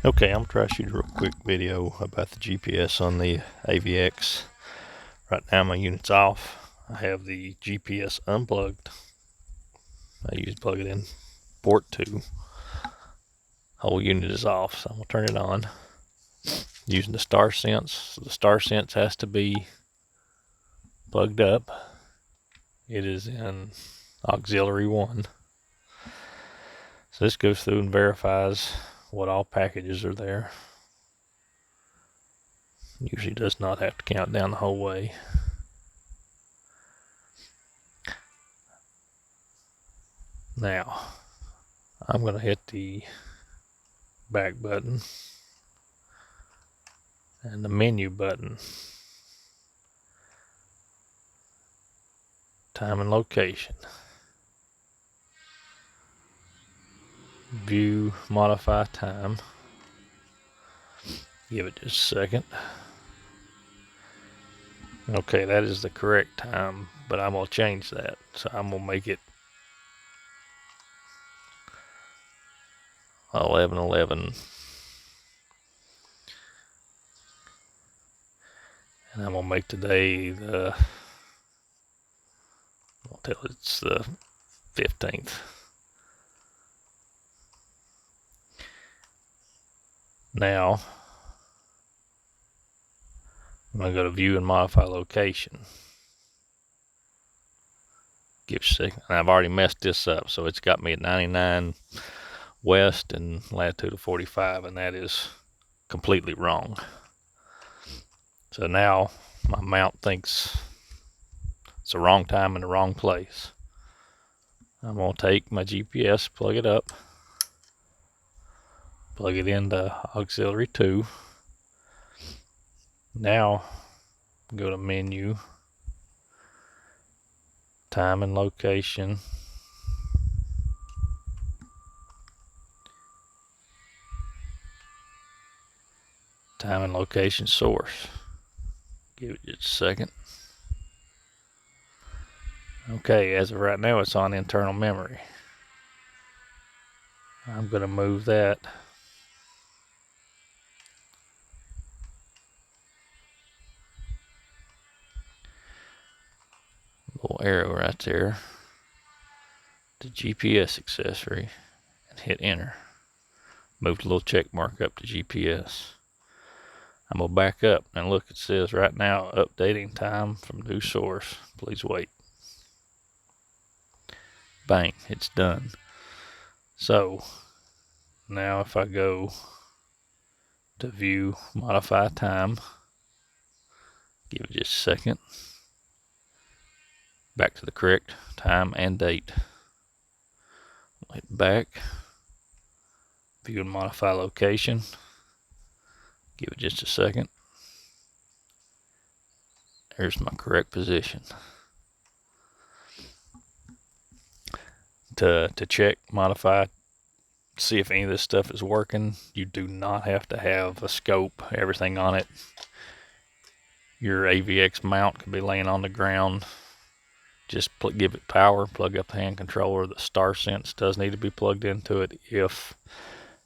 Okay, I'm going to try to shoot a real quick video about the GPS on the AVX. Right now my unit's off. I have the GPS unplugged. I usually plug it in port 2. Whole unit is off, so I'm going to turn it on. Using the Starsense. So the Starsense has to be plugged up. It is in auxiliary 1. So this goes through and verifies what all packages are there. Usually does not have to count down the whole way. Now, I'm going to hit the back button and the menu button. Time and location. View, modify time. Give it just a second. Okay, that is the correct time, but I'm going to change that. So I'm going to make it 11:11. And I'm going to make today I'll tell it's the 15th. Now, I'm going to go to view and modify location. Give a second. And I've already messed this up, so it's got me at 99 west and latitude of 45, and that is completely wrong. So now my mount thinks it's the wrong time in the wrong place. I'm going to take my GPS, plug it up, plug it into auxiliary 2. Now go to menu, time and location, time and location source. Give it just a second. Okay, as of right now it's on internal memory. I'm going to move that little arrow right there to GPS accessory and hit enter. Move the little check mark up to GPS. I'm going to back up and look, it says right now updating time from new source. Please wait. Bang, it's done. So now if I go to view, modify time, give it just a second. Back to the correct time and date. Hit back, view and modify location. Give it just a second. There's my correct position. To check, modify, see if any of this stuff is working, you do not have to have a scope, everything on it. Your AVX mount can be laying on the ground. Just give it power, plug up the hand controller. The Starsense does need to be plugged into it if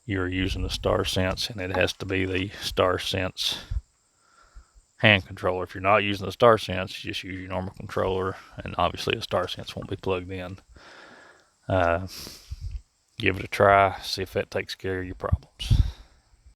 you're using the Starsense, and it has to be the Starsense hand controller. If you're not using the Starsense, just use your normal controller, and obviously the Starsense won't be plugged in. Give it a try, see if that takes care of your problems.